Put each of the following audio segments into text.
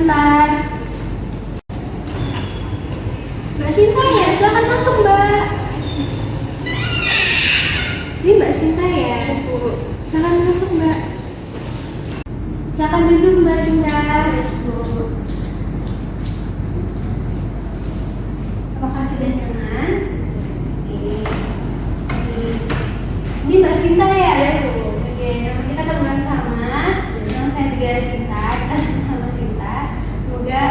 sebentar. Mbak Sinta ya, silakan masuk Mbak. Ini Mbak Sinta ya, Bu. Silakan masuk Mbak. Silakan duduk Mbak Sinta. Apakah sudah nyaman? Oke. Ini Mbak Sinta ya, Bu. Oke, nama kita kebetulan sama. Nama saya juga Sinta. Kita sama Sinta. Semoga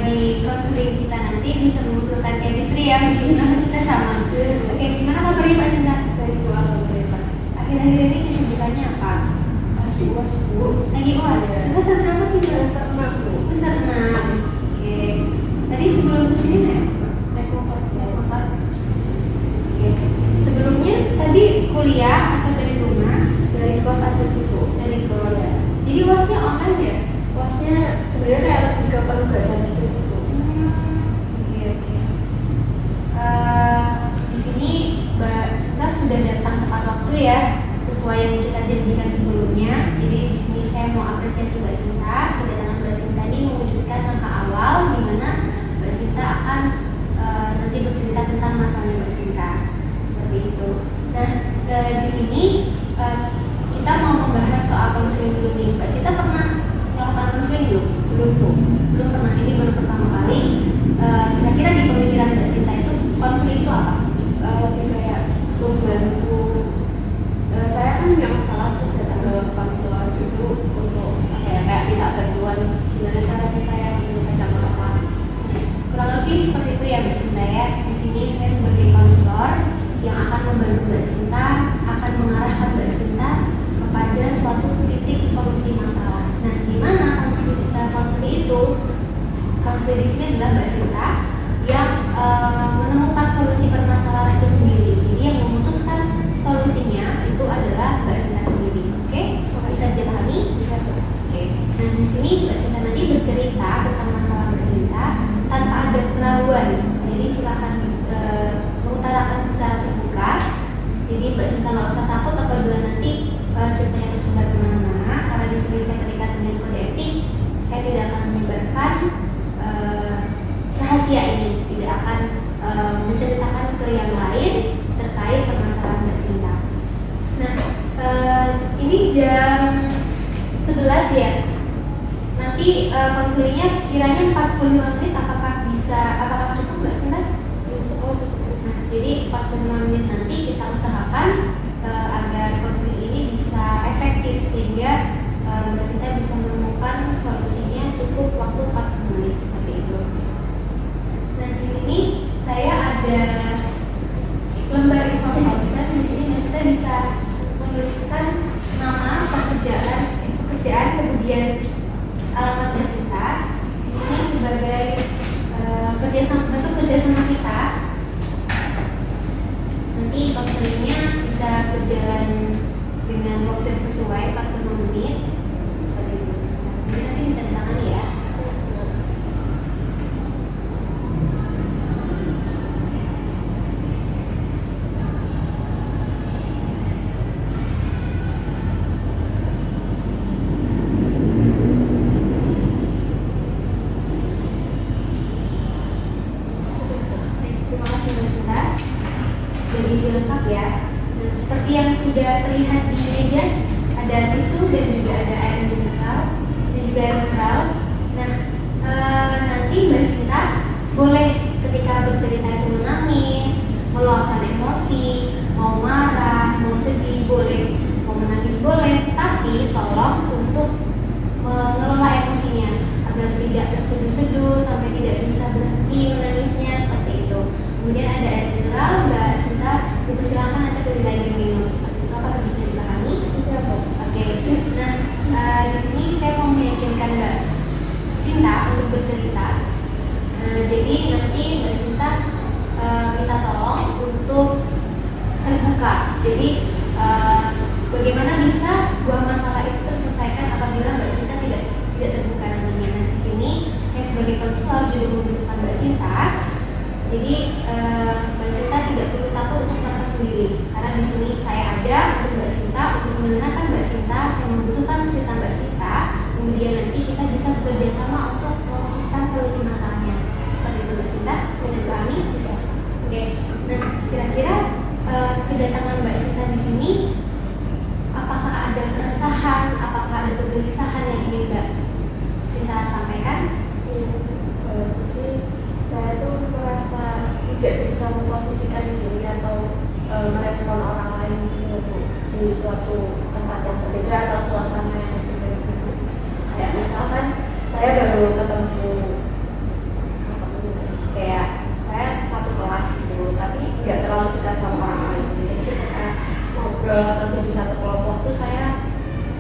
di konseling kita nanti bisa memunculkan chemistry ya, meskipun kita sama. Oke, gimana kabarnya Mbak Sinta? Dari Bu, alhamdulillah. Akhir-akhir ini kesibukannya apa? Lagi UAS Bu. Lagi UAS. Semester berapa sih Mbak? Semester 6 Bu. Semester 6. Oke. Tadi sebelum kesini naik motor. Oke. Sebelumnya tadi kuliah atau dari rumah? Dari kos aja sih Bu. Dari kos. Jadi UASnya online ya? UASnya sebenarnya kayak lebih ke penugasan gitu sih Bu. Oke oke. Di sini Mbak Sinta sudah datang tepat waktu ya, sesuai yang kita janjikan sebelumnya. Jadi di sini saya mau apresiasi Mbak Sinta. Kedatangan Mbak Sinta ini mewujudkan langkah awal di mana Mbak Sinta akan nanti bercerita tentang masalahnya Mbak Sinta. Seperti itu. Nah, di sini kita mau membahas soal konseling dulu nih. Mbak Sinta pernah melakukan konseling belum? Belum Bu. Belum pernah. Ini baru pertama kali. Kira-kira di pemikiran Mbak Sinta itu konseling itu apa? Lebih kayak membantu. Saya kan punya masalah terus datang ke konselor itu untuk kayak minta bantuan gimana cara kita yang menyelesaikan masalah. Kurang lebih seperti itu ya Mbak Sinta ya. Di sini saya sebagai konselor yang akan membantu Mbak Sinta, akan mengarahkan Mbak Sinta kepada suatu titik solusi masalah. Nah, gimana konseling itu? Konseling di sini adalah Mbak Sinta yang menemukan solusi permasalahan itu sendiri. Jadi yang memutuskan solusinya itu adalah Mbak Sinta sendiri. Oke? Bisa dipahami? Bisa tuh. Oke. Nah, di sini Mbak Sinta nanti bercerita tentang masalah Mbak Sinta tanpa ada keraguan. Jadi silakan mengutarakan secara terbuka. Jadi Mbak Sinta nggak usah takut apabila nanti ceritanya tersebar kemana-mana. Karena di sini saya terikat dengan kode etik, saya tidak akan menyebarkan rahasia ini, tidak akan menceritakan ke yang lain terkait permasalahan Mbak Sinta. Nah, ini jam 11 ya. Nanti konselingnya sekiranya 45 menit. Apakah cukup Mbak Sinta? Nah, jadi 45 menit nanti kita usahakan agar konseling ini bisa efektif sehingga Mbak Sinta bisa menemukan solusinya cukup waktu 40 menit seperti itu. Nah, di sini saya ada lembar informasi. Di sini Mbak Sinta bisa menuliskan nama, pekerjaan, kemudian alamat Mbak Sinta. Di sini sebagai bentuk kerjasama kita. Nanti konselingnya bisa berjalan dengan waktu yang sesuai 45 menit seperti itu. Jadi nanti ditandatangani ya. Terima kasih Mbak Sinta. Jadi isi lengkap ya. Nah, seperti yang sudah terlihat di meja, ada tisu dan juga ada air mineral dan juga air mineral. Nah, nanti Mbak Sinta boleh ketika bercerita itu menangis, meluapkan emosi, mau marah, mau sedih boleh, mau menangis boleh, tapi tolong untuk mengelola emosinya agar tidak terseduh-seduh sampai tidak bisa berhenti menangisnya seperti itu. Kemudian ada air mineral, Mbak Sinta dipersilakan nanti ke wilayah minum seperti itu. Apakah bisa dipahami? Bisa Bu. Oke. Nah, di sini saya mau meyakinkan Mbak Sinta untuk bercerita. Jadi nanti Mbak Sinta minta tolong untuk terbuka. Jadi bagaimana bisa sebuah masalah itu terselesaikan apabila Mbak Sinta tidak terbuka nantinya. Nah, di sini saya sebagai konselor juga membutuhkan Mbak Sinta. Jadi Mbak Sinta tidak perlu takut untuk merasa sendiri, karena di sini saya ada untuk Mbak Sinta, untuk mendengarkan Mbak Sinta. Saya membutuhkan cerita Mbak Sinta. Kemudian nanti kita bisa bekerja sama untuk di suatu tempat yang berbeda atau suasana yang berbeda gitu. Kayak misalkan saya baru ketemu kayak saya satu kelas gitu, tapi nggak terlalu dekat sama orang lain. Jadi ketika ngobrol atau jadi satu kelompok tuh saya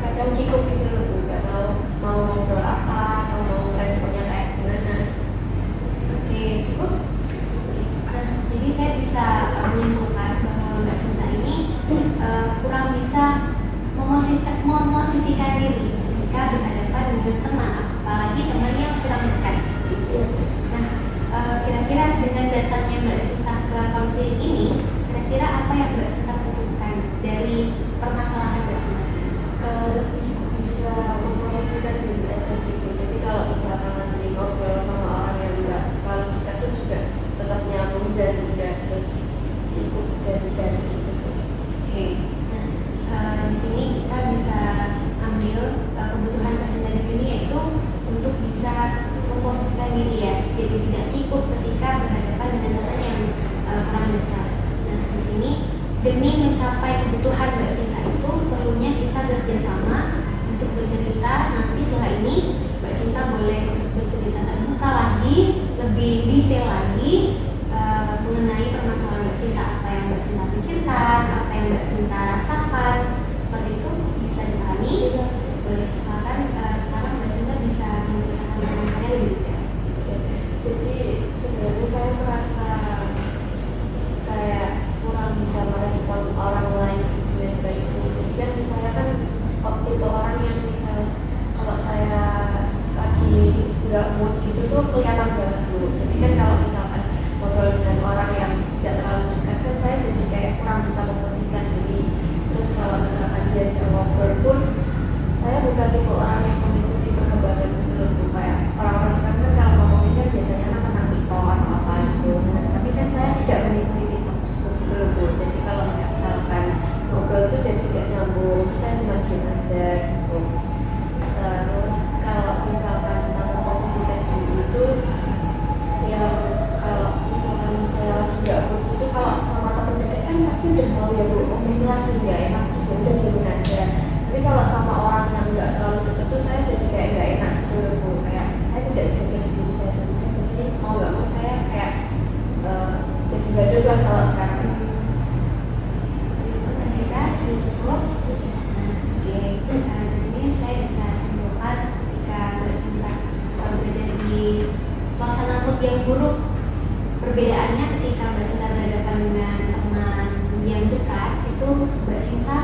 kadang kikuk gitu loh, nggak tahu mau ngobrol apa atau mau responnya kayak gimana. Oke, cukup. Nah, jadi saya bisa menyimpulkan bahwa Mbak Sinta ini kurang bisa memosisikan diri ketika berhadapan dengan teman, apalagi teman yang kurang dekat seperti itu. Nah, kira-kira dengan datangnya Mbak Sinta ke konseling ini, kira-kira apa yang Mbak Sinta butuhkan dari permasalahan Mbak Sinta? Bisa memposisikan diri aja gitu. Jadi kalau misalkan nanti ngobrol sama orang yang enggak, kalau kita tuh juga tetap nyambung dan udah terus cukup dari gitu. Oke, nah di sini kita bisa ambil kebutuhan Mbak Sinta di sini yaitu untuk bisa memposisikan diri ya, jadi tidak kikuk ketika berhadapan dengan teman yang kurang dekat. Nah di sini demi mencapai kebutuhan Mbak Sinta itu perlunya kita kerjasama untuk bercerita. Nanti setelah ini Mbak Sinta boleh untuk bercerita terbuka lagi, lebih detail lagi mengenai permasalahan Mbak Sinta, apa yang Mbak Sinta pikirkan, apa yang Mbak Sinta rasakan, seperti itu bisa dipahami. Boleh silakan sekarang Mbak Sinta bisa menceritakan tentang saya lebih detail. Jadi sebenarnya saya merasa kayak kurang bisa merespon orang lain dengan baik. Jadi kan saya kan tipe orang yang misal kalau saya lagi nggak mood gitu tuh kelihatan banget dulu. Jadi kan kalau misalkan ngobrol dengan orang yang tidak terlalu dekat kan saya jadi kayak kurang bisa memposisikan diri. Terus kalau misalkan diajak ngobrol pun saya bukan tipe orang yang mengikuti perkembangan gitu loh. Kayak orang-orang sekarang kan kalau ngomongin kan biasanya tentang TikTok atau apa gitu. Tapi kan saya tidak mengikuti TikTok tersebut gitu loh. Jadi kalau misalkan ngobrol itu jadi tidak nyambung, saya cuma diam aja gitu. Terus kalau misalkan tentang memposisikan diri itu yang kalau misalkan saya lagi gak mood itu kalau sama teman dekat kan pasti udah tahu ya bu, ini lagi gak enak terus udah diamin aja. Tapi kalau sama orang yang gak terlalu dekat tuh saya jadi kayak gak enak gitu loh bu. Kayak saya tidak bisa jadi diri saya sendiri. Jadi mau gak mau saya kayak jadi badut lah kalau sekarang. Mbak Sinta, ini cukup. Oke, di sini saya bisa simpulkan ketika Mbak Sinta berada di suasana mood yang buruk, perbedaannya ketika Mbak Sinta berhadapan dengan teman yang dekat itu Mbak Sinta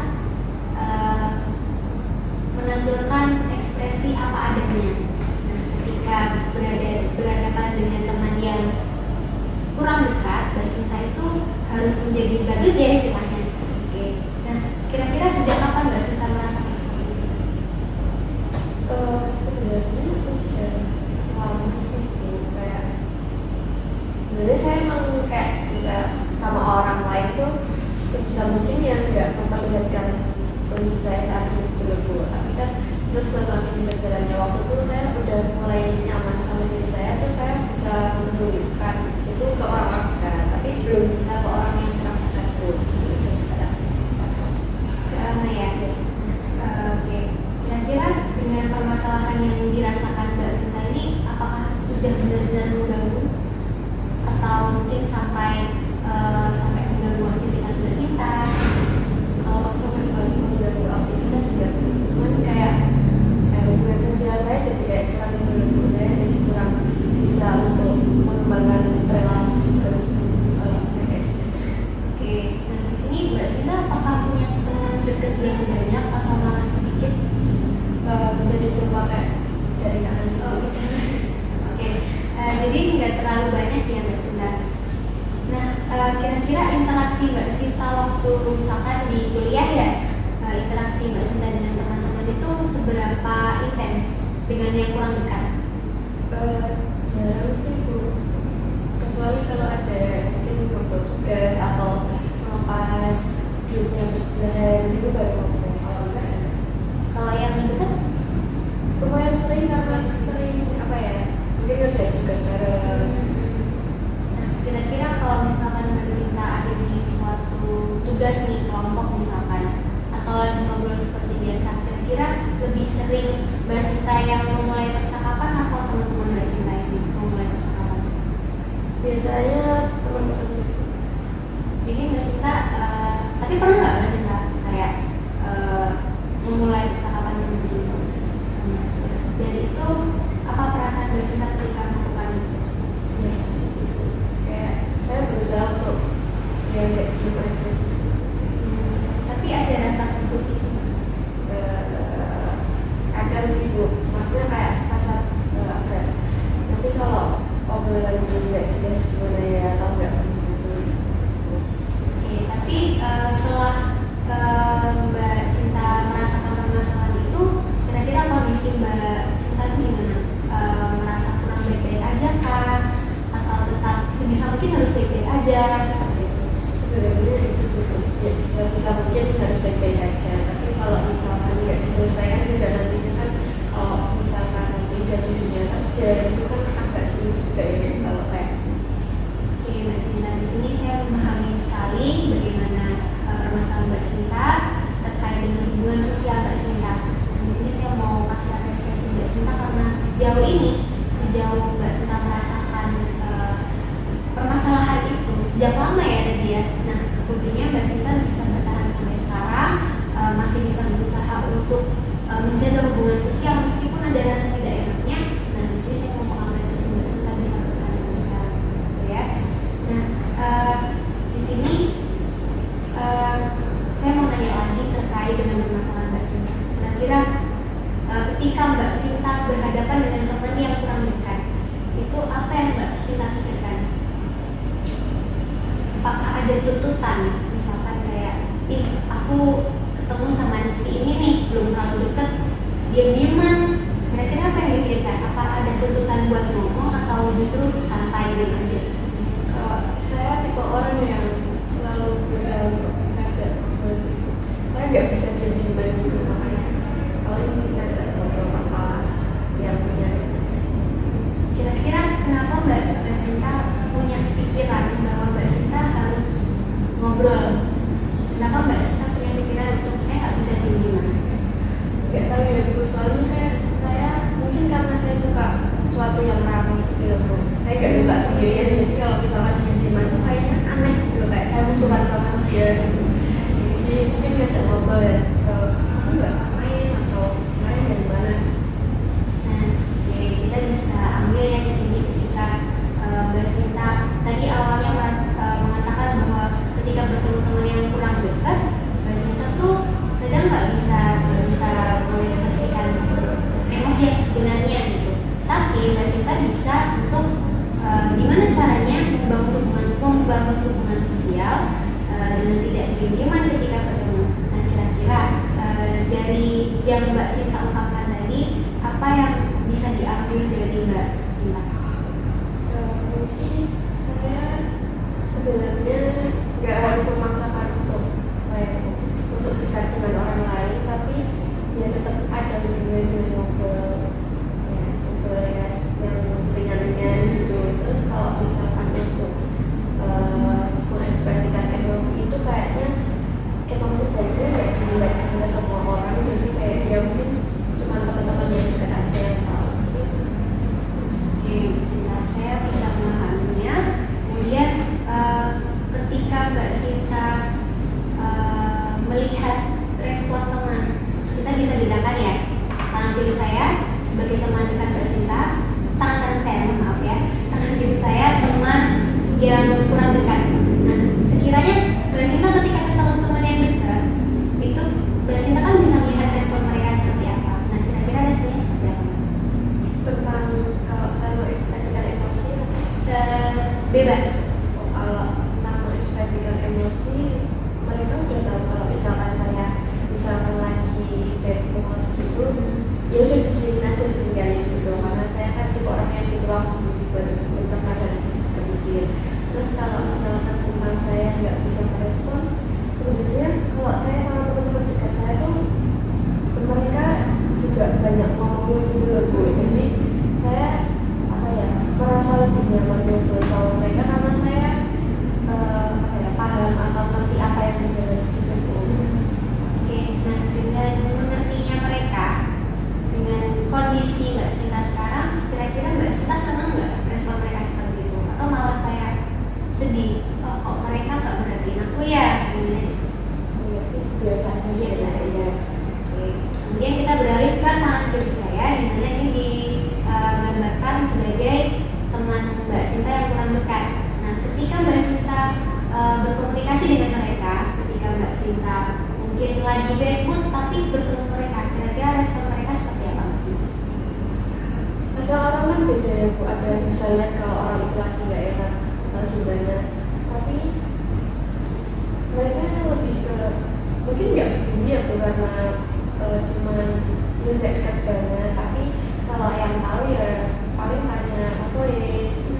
menampilkan ekspresi apa adanya. Nah, ketika berhadapan dengan teman yang kurang dekat, Mbak Sinta itu harus menjadi badut ya istilahnya. Oke, nah kira-kira sejak kapan Mbak Sinta merasakan seperti itu? Sebenarnya udah lama sih bu. Kayak sebenarnya saya emang kayak bisa sama orang lain tuh sebisa mungkin yang nggak memperlihatkan kondisi saya saat ini dulu bu. Tapi kan terus semakin berjalannya waktu itu saya udah mulai nyaman sama diri saya, terus saya bisa menunjukkan itu ke orang-orang dekat, tapi belum bisa ke orang yang kurang dekat bu. Ya. Oke. Kira-kira dengan permasalahan yang dirasakan Mbak Sinta ini, apakah sudah benar-benar mengganggu atau mungkin sampai mengganggu aktivitas Mbak Sinta? Kalau sampai mengganggu aktivitas juga, cuman kayak hubungan sosial saya jadi kayak kurang mengganggu, saya jadi kurang bisa untuk mengembangkan relasi juga. Kalau saya kayak gitu. Oke. Nah di sini Mbak Sinta apakah punya teman dekat yang banyak atau malah sedikit? Bisa dihitung pakai jari tangan sih. Oh bisa. Oke. Jadi nggak terlalu banyak ya Mbak Sinta. Nah kira-kira interaksi Mbak Sinta waktu misalkan di kuliah ya, interaksi Mbak Sinta dengan teman-teman itu seberapa intens dengan yang kurang dekat? Jarang sih bu, kecuali kalau ada mungkin ngobrol tugas atau melepas grupnya bersebelahan itu baru ngobrol. Kalau enggak ada. Kalau yang dekat? Lumayan sering karena sering apa ya, mungkin ngerjain tugas bareng. Nah, kira-kira kalau misalkan Mbak Sinta ada di suatu tugas nih kelompok misalkan, atau aja seperti itu. Sebenarnya itu sih ya, sebisa mungkin harus baik-baik aja, tapi kalau misalkan nggak diselesaikan juga nantinya kan, kalau misalkan nanti udah di dunia kerja itu kan agak sulit juga ya kalau kayak. Oke Mbak Sinta, di sini saya memahami sekali bagaimana permasalahan Mbak Sinta terkait dengan hubungan sosial Mbak Sinta. Dan di sini saya mau kasih apresiasi Mbak Sinta karena sejauh ini, sejauh Mbak Sinta merasakan permasalahan itu sejak lama ya tadi ya. Nah, buktinya Mbak Sinta bisa bertahan sampai sekarang, masih bisa berusaha untuk menjaga hubungan sosial meskipun ada rasa tidak enaknya. Nah, di sini saya mau mengapresiasi Mbak Sinta bisa bertahan sampai sekarang seperti itu ya. Nah, di sini saya mau nanya lagi terkait dengan permasalahan Mbak Sinta. Kira-kira ketika Mbak Sinta berhadapan dengan teman yang kurang dekat, itu apa yang Mbak Sinta pikirkan? Apakah ada tuntutan, misalkan kayak, aku ketemu sama si ini nih, belum terlalu deket, diam-diaman, kira-kira apa yang dipikirkan? Apa ada tuntutan buat ngomong atau justru santai diam aja? Saya tipe orang yang selalu berusaha untuk ngajak ngobrol sih. Saya nggak bisa diam-diaman gitu, makanya paling ngajak ngobrol apa yang punya. Kira-kira kenapa Mbak Sinta punya pikiran bahwa Mbak Sinta harus ngobrol? Kenapa Mbak Sinta punya pikiran untuk saya nggak bisa diam-diaman? Nggak tahu ya Bu, soalnya kayak saya mungkin karena saya suka sesuatu yang ramai gitu loh Bu. Saya nggak suka sendirian, jadi kalau misalnya diam-diaman tuh kayaknya aneh gitu loh, kayak saya musuhan sama dia gitu. Jadi mungkin ngajak ngobrol ya, aku nggak main atau main dari mana. Nah, ya kita bisa ambil ya di sini ketika Mbak Sinta tadi awalnya mengatakan bahwa ketika bertemu teman yang kurang dekat, Mbak Sinta tuh kadang nggak bisa mengekspresikan emosi yang sebenarnya gitu. Tapi Mbak Sinta bisa untuk gimana caranya membangun hubungan sosial dengan tidak diam-diaman ketika bertemu. Nah, kira-kira dari yang Mbak Sinta ungkapkan tadi, apa yang bisa diambil dari Mbak Sinta? Mungkin saya sebenarnya nggak harus memaksakan untuk untuk dekat dengan orang lain, tapi ya tetap ada hubungan dengan ngobrol ya yang ringan-ringan gitu. Terus kalau misalkan untuk mengekspresikan emosi itu kayaknya emang sebaiknya nggak dilihat oleh semua orang, jadi kayak ya mungkin cuma teman-teman yang dekat aja yang tahu gitu. Oke, Sinta, saya bisa memahaminya. Kemudian ketika Mbak Sinta melihat respon teman, kita bisa bedakan ya. Tangan kiri saya sebagai teman dekat Mbak Sinta, tangan kanan saya, maaf ya, tangan kiri saya teman yang kurang dekat. Nah, sekiranya Mbak Sinta ketika ketemu teman yang dekat, itu Mbak Sinta kan bisa melihat respon mereka seperti apa. Nah, kira-kira responnya seperti apa? Tentang kalau saya mengekspresikan emosi, Bebas. kalau tentang mengekspresikan emosi, mereka udah tahu kalau misalkan saya misalkan lagi bad mood gitu, ya udah didiamin aja, ditinggalin gitu, karena saya kan tipe orang yang butuh waktu sendiri buat mencerna dan berpikir. Terus kalau misalkan tentang saya nggak bisa merespon, sebenarnya kalau saya sama teman-teman dekat saya tuh mereka juga banyak ngomongin gitu loh Bu. Jadi saya merasa lebih nyaman ngobrol sama mereka karena saya paham atau ngerti apa yang beres gitu Bu. Oke, nah dengan mengertinya mereka, dengan kondisi Mbak Sinta sekarang, kira-kira Mbak Sinta senang nggak respon mereka seperti itu? Atau malah kayak sedih, kok mereka nggak merhatiin aku ya? Iya sih, biasa aja. Oke. Kemudian kita beralih ke tangan kiri saya, di mana ini digambarkan sebagai teman Mbak Sinta yang kurang dekat. Nah, ketika Mbak Sinta berkomunikasi dengan mereka, ketika Mbak Sinta mungkin lagi bad mood tapi bertemu mereka, kira-kira respon mereka seperti apa Mbak Sinta? Ada orang kan beda ya Bu, ada yang bisa lihat kalau orang itu lagi nggak enak atau gimana, tapi mereka lebih ke mungkin nggak begini ya Bu, karena cuman nggak dekat banget, tapi kalau yang tahu ya paling tanya apa ya gitu.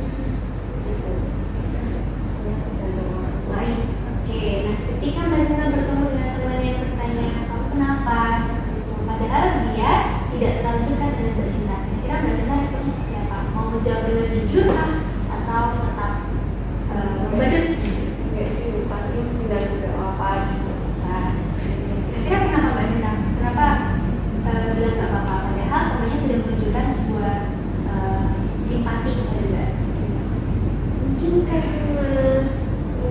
menjawab dengan jujur kah? Atau tetap membadut? Enggak sih, paling tinggal udah apa gitu kan. Kira-kira kenapa Mbak Sinta? Kenapa bilang nggak apa-apa? Padahal temannya sudah menunjukkan sebuah simpati kepada Mbak Sinta. Mungkin karena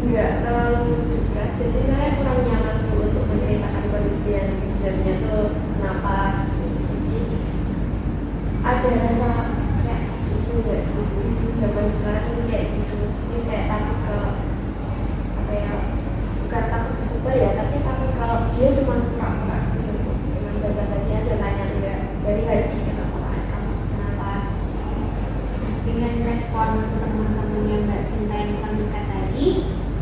nggak terlalu dekat, jadi saya kurang nyaman tuh untuk menceritakan kondisi yang sebenarnya tuh kenapa. Jadi ada rasa kayak susu nggak sih? Zaman sekarang ini kayak gitu, jadi kayak takut kalau apa ya, bukan takut kesebar ya, tapi takut kalau dia cuma pura-pura gitu dengan basa-basi aja tanya enggak dari hati kenapa. Dengan respon teman-temannya Mbak Sinta yang kurang dekat tadi,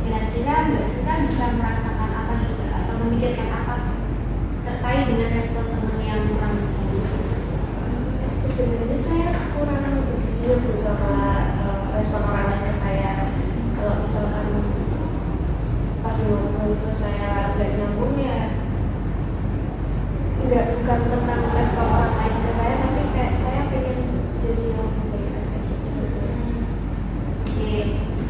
kira-kira Mbak Sinta bisa merasakan apa juga atau memikirkan apa terkait dengan respon teman yang kurang dekat itu? Sebenarnya saya kurang jujur sama respon orang lain ke saya. Kalau misalkan pas ngomong itu saya nggak nyambung ya, bukan tentang respon orang lain ke saya, tapi kayak saya pengen jadi yang baik aja gitu. Oke,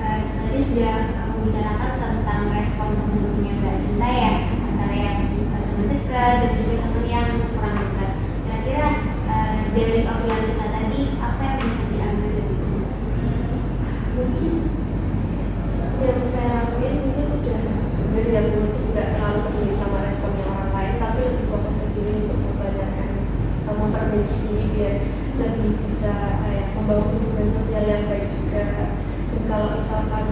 tadi sudah membicarakan tentang respon teman-temannya Mbak Sinta ya, antara yang teman dekat dan juga teman yang kurang dekat. Kira-kira dari obrolan kita tadi, apa yang bisa diambil dari sini? Mungkin yang saya lakuin mungkin udah benar nggak terlalu peduli sama responnya orang lain, tapi lebih fokus ke diri untuk membanyakkan atau memperbaiki diri biar lebih bisa membangun hubungan sosial yang baik juga. Dan kalau misalkan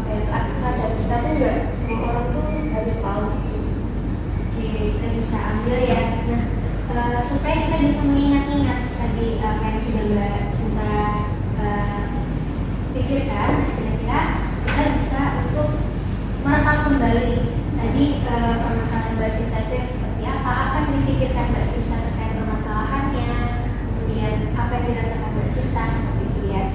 keadaan kita tuh nggak semua orang tuh harus tahu gitu. Oke, kita bisa ambil ya. Nah, supaya kita bisa mengingat-ingat tadi apa yang sudah Mbak Sinta pikirkan, kira-kira kita bisa untuk merekam kembali tadi permasalahan Mbak Sinta itu yang seperti apa yang dipikirkan Mbak Sinta terkait permasalahannya, kemudian apa yang dirasakan Mbak Sinta seperti itu ya.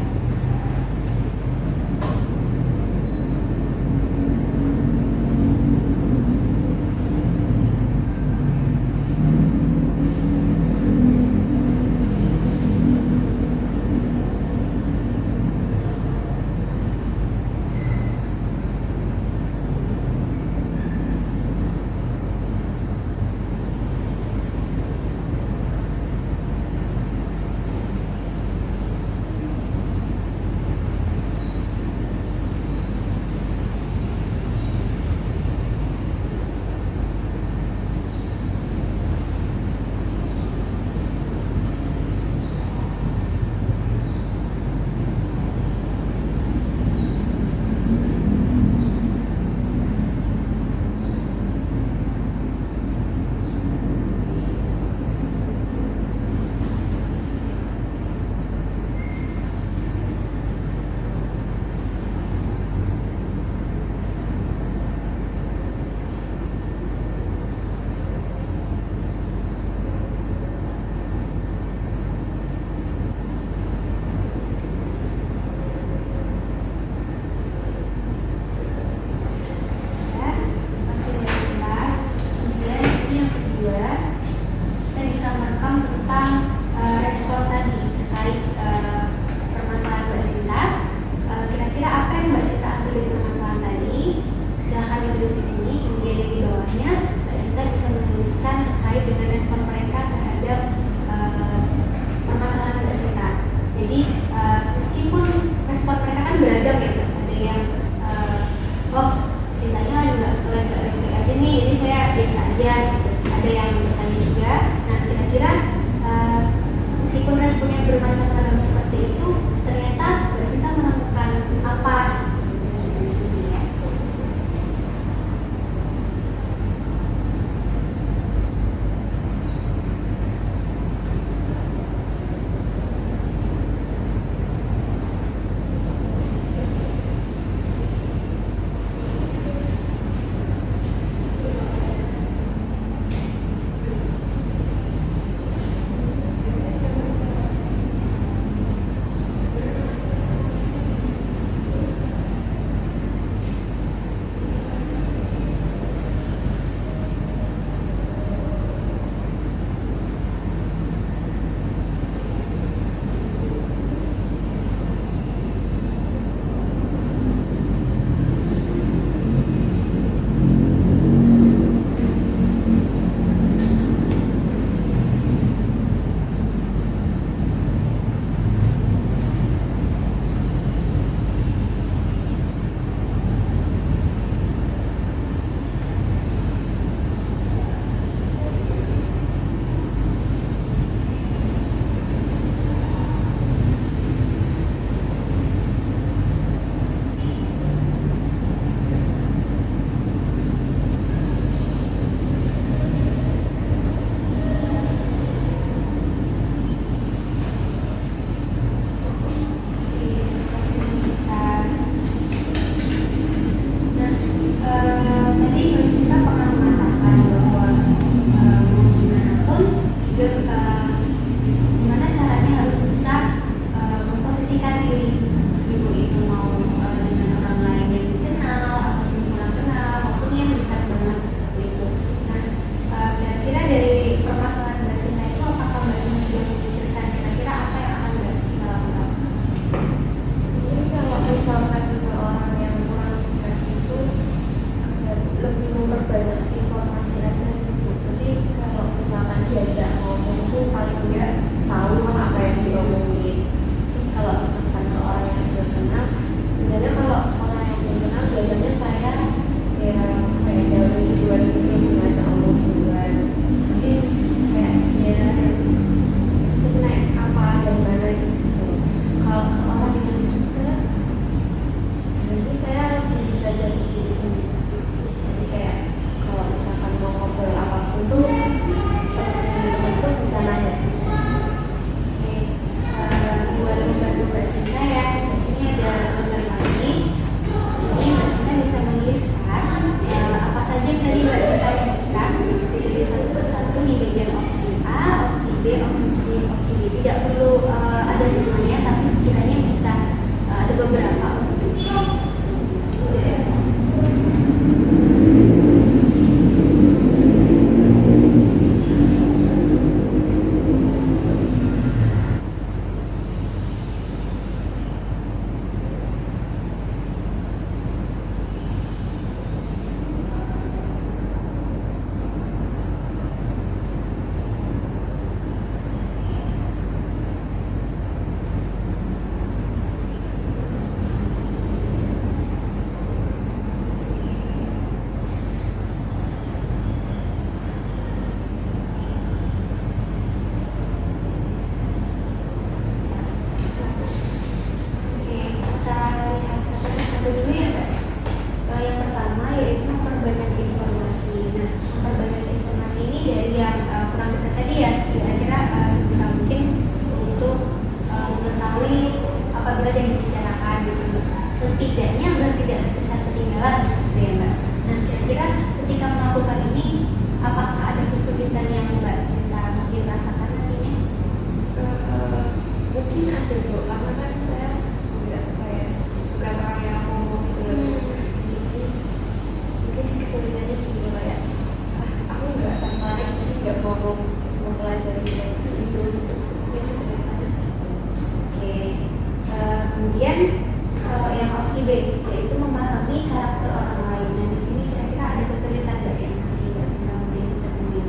kemudian kalau yang opsi B yaitu memahami karakter orang lain. Nah di sini kira-kira ada kesulitan nggak yang nanti Mbak Sinta mungkin bisa temui?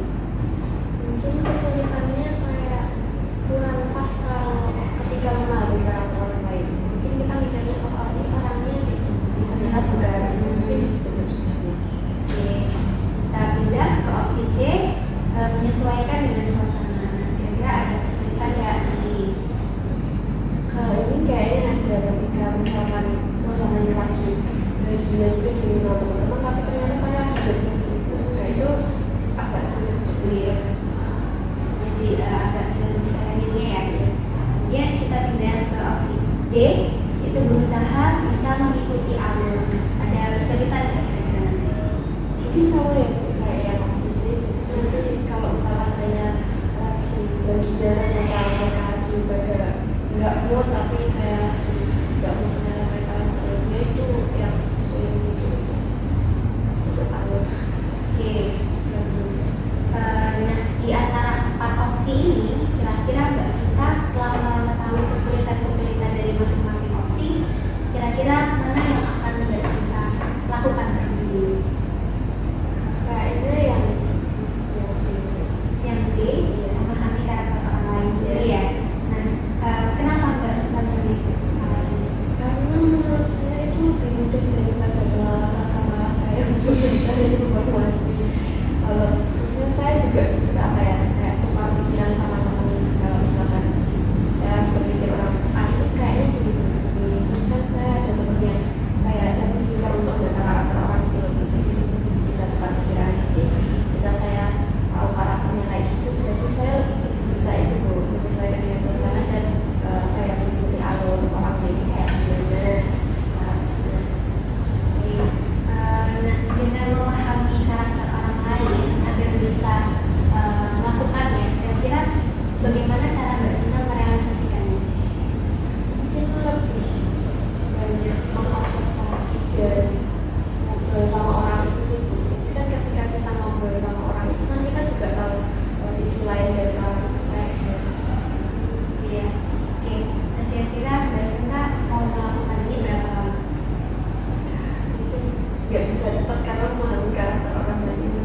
Mungkin kesulitannya kayak kurang pas kalau ketika memahami karakter orang lain. Mungkin kita mikirnya oh ini orangnya gitu, ternyata bukan. Mungkin di situ susahnya. Oke, kita pindah ke opsi C, menyesuaikan dengan suasana. Nah, kira-kira ada kesulitan nggak nanti? Kalau ini kayaknya ada ketika misalkan suasananya lagi bahagia gitu di rumah teman-teman, tapi ternyata saya juga gitu. Nah itu agak sulit. Iya. Jadi agak sulit menyesuaikan dirinya ya. Kemudian kita pindah ke opsi D, itu berusaha bisa mengikuti alur. Ada kesulitan nggak kira-kira nanti? Mungkin sama ya kayak yang opsi C. Nanti kalau misalkan saya lagi bahagia atau mereka lagi pada nggak mood tapi saya nggak mau ternyata mereka lagi bahagia, itu yang sulit gitu. Itu alur. Oke, bagus. Nah, di antara 4 opsi ini, kira-kira Mbak Sinta setelah mengetahui kesulitan-kesulitan dari masing-masing opsi, kira-kira mana yang akan Mbak Sinta lakukan terlebih dulu? Kayaknya Yang D, memahami karakter orang lain dulu ya. Nah, kenapa Mbak Sinta memilih alasannya? karena menurut saya itu lebih mudah daripada pengalaman sama saya untuk mencari informasi. Kalau misalnya saya juga bisa kayak tukar pikiran sama teman. Kalau misalkan saya berpikir orang itu kayaknya begini, terus kan saya ada teman yang kayak lebih pintar untuk baca karakter orang gitu, jadi bisa tukar pikiran. Jadi ketika saya tahu karakternya kayak gitu, jadi saya lebih bisa itu menyesuaikan dengan suasana dan kayak mengikuti alur orang ini kayak gimana karakternya. Nah, dengan memahami karakter orang lain agar bisa melakukannya, kira-kira bagaimana cara Mbak Sinta merealisasikannya? Mungkin lebih banyak mengobservasi dan ngobrol sama orang itu sih Bu. Jadi kan ketika kita ngobrol sama orang itu kan kita juga tahu sisi lain dari orang itu kayak gimana. Iya, oke. Nah, kira-kira Mbak Sinta mau melakukan ini berapa lama? Mungkin nggak bisa cepat karena memahami karakter orang lain ini.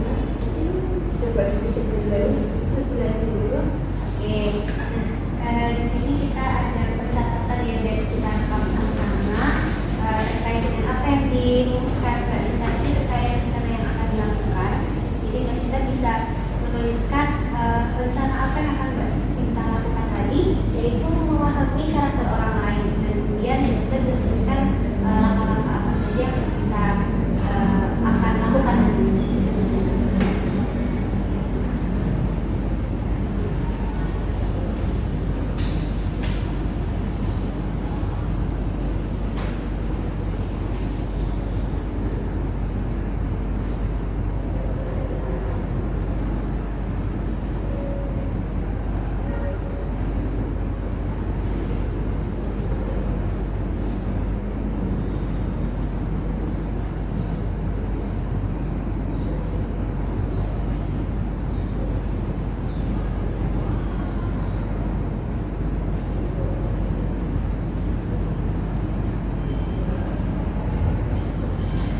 Coba dulu sebulan. Sebulan dulu. Oke. Nah, di sini kita ada pencatatan yang dari kita rekam sama-sama terkait dengan apa yang dirumuskan Mbak Sinta ini terkait rencana yang akan dilakukan. Jadi Mbak Sinta bisa menuliskan rencana apa yang akan Mbak Sinta lakukan tadi, yaitu memahami karakter orang lain, dan kemudian Mbak Sinta bisa menuliskan langkah-langkah apa saja yang Mbak Sinta akan lakukan nanti.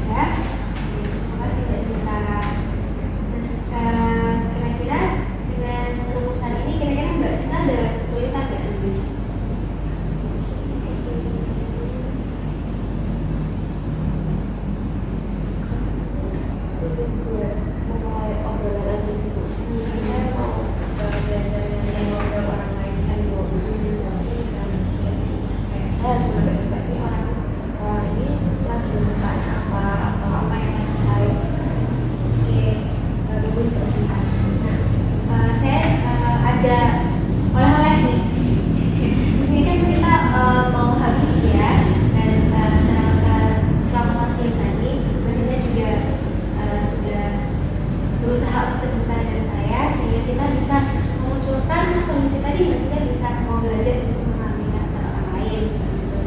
Ya, terima kasih Mbak Sinta. Nah, kira-kira dengan rumusan ini, kira-kira Mbak Sinta ada kesulitan nggak nanti? Sulit buat memulai obrolan aja gitu. Saya mau belajar dengan ngobrol orang lain kan mau tapi kan kayak saya sudah berdebat ini orang ini lagi sukanya apa atau apa yang lagi cari. Oke, bagus Mbak Sinta. Nah, saya ada oleh-oleh nih. Di sini kan kita mau habis ya, dan selama konseling tadi, Mbak Sinta juga sudah berusaha untuk terbuka dengan saya, sehingga kita bisa memunculkan solusi tadi. Mbak Sinta bisa mau belajar untuk memahami karakter orang lain seperti itu.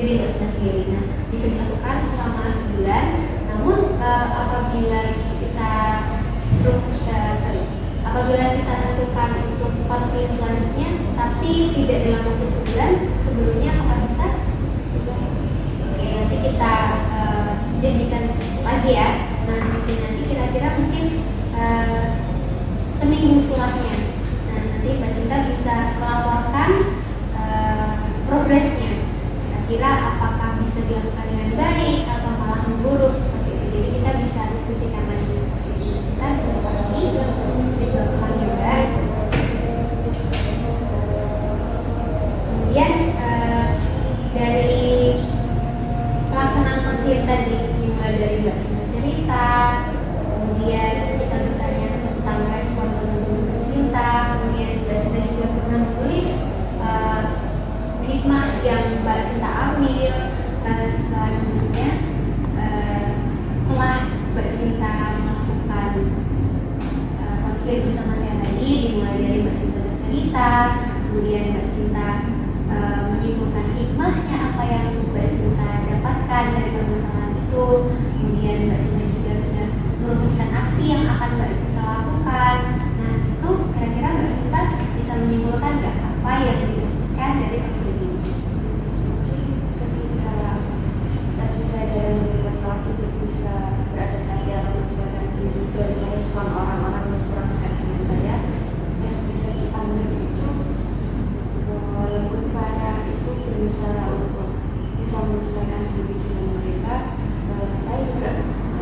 diri Mbak Sinta sendiri. Nah, bisa dilakukan selama sebulan. Namun apabila kita apabila kita tentukan untuk konseling selanjutnya, tapi tidak dalam waktu sebulan, sebelumnya apakah bisa? Oke, nanti kita janjikan lagi ya. Nah, di sini nanti kira-kira mungkin seminggu setelahnya. Nah, nanti Mbak Sinta bisa melaporkan progresnya. Kira-kira apakah bisa dilakukan dengan baik atau malah memburuk seperti itu. Jadi kita bisa diskusikan lagi seperti itu. Mbak Sinta bisa dipahami, dilakukan juga. Kemudian dari pelaksanaan konseling tadi dimulai dari Mbak Sinta cerita, kemudian kita bertanya tentang respon teman-teman Mbak Sinta, kemudian Mbak Sinta juga pernah menulis hikmah yang Mbak Sinta ambil. Selanjutnya setelah Mbak Sinta melakukan konseling bersama saya tadi, dimulai dari Mbak Sinta bercerita, kemudian Mbak Sinta menyimpulkan hikmahnya apa yang Mbak Sinta dapatkan dari permasalahan itu, kemudian Mbak Sinta juga sudah merumuskan aksi yang akan Mbak Sinta lakukan. Nah, itu kira-kira Mbak Sinta bisa menyimpulkan nggak apa yang didapatkan dari konseling ini? Ketika tadi saya dalam masalah itu bisa beradaptasi atau menyesuaikan diri dari respon orang-orang yang kurang dekat dengan saya, yang bisa diambil itu walaupun saya itu berusaha untuk bisa menyesuaikan diri dengan mereka, saya juga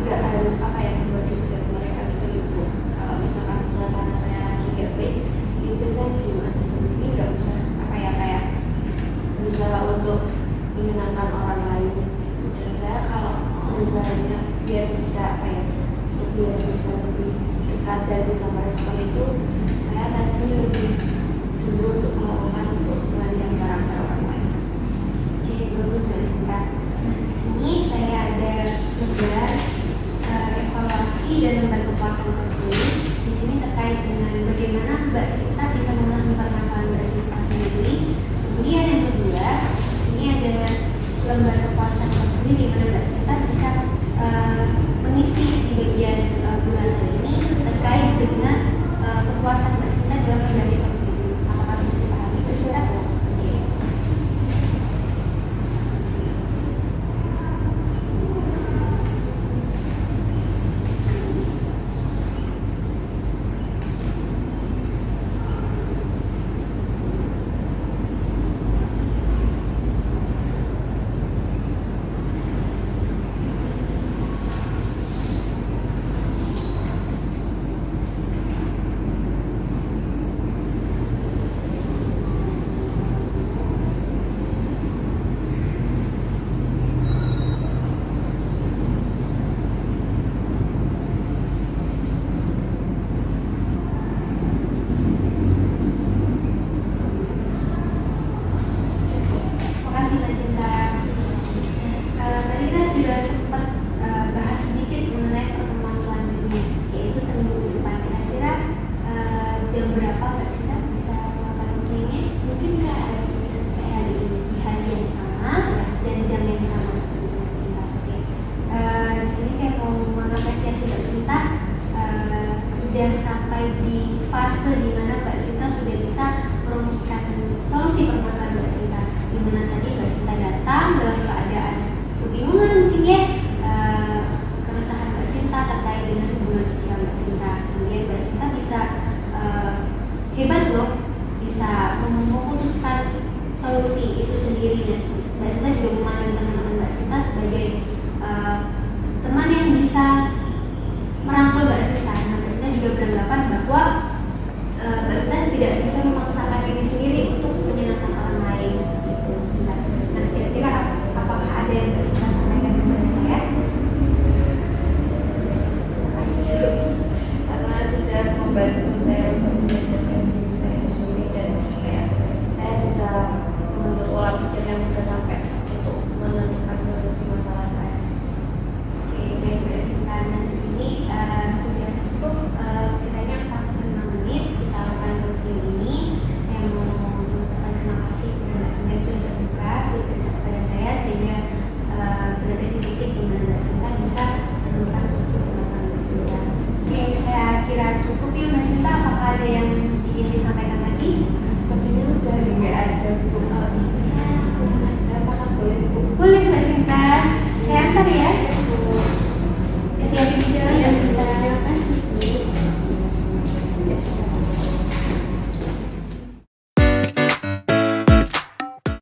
nggak harus membuat diri mereka gitu ibu. Kalau misalkan suasana saya lagi nggak baik, itu saya diem aja sendiri, nggak usah kayak berusaha untuk menyenangkan orang lain. Dan saya kalau berusahanya biar bisa biar bisa lebih dekat dan bisa merespon itu, saya tadi lebih dulu untuk melakukan untuk melihat karakter orang lain. Oke, bagus Mbak Sinta. Nah, di sini saya ada gambar evaluasi dan lembar kekuatan konseling. Di sini terkait dengan bagaimana Mbak Sinta bisa memahami permasalahan Mbak Sinta sendiri. Kemudian yang kedua, di sini ada lembar kepuasan konseling di mana Mbak Sinta bisa mengisi di bagian bulatan ini terkait dengan kepuasan Mbak Sinta dalam menjalani konseling. Apakah bisa dipahami Mbak Sinta? Oke. Makasih Mbak Cinta. Tadi kita sudah sempat bahas sedikit mengenai pertemuan selanjutnya, yaitu seminggu depan. Kira-kira jam berapa Mbak Cinta bisa melakukan konselingnya? Mungkin kayak Hari ini, di hari yang sama dan jam yang sama seperti Mbak Cinta. Oke. Di sini saya mau mengapresiasi Mbak Cinta sudah sampai di fase di mana Mbak Cinta sudah bisa merumuskan solusi permasalahan Mbak Cinta. Di mana tadi Mbak Cinta datang dalam keadaan kebingungan mungkin ya, keresahan Mbak Cinta terkait dengan hubungan sosial Mbak Cinta. Kemudian Mbak Cinta bisa hebat loh, bisa memutuskan solusi itu sendiri, dan Mbak Cinta juga memandang teman-teman Mbak Cinta sebagai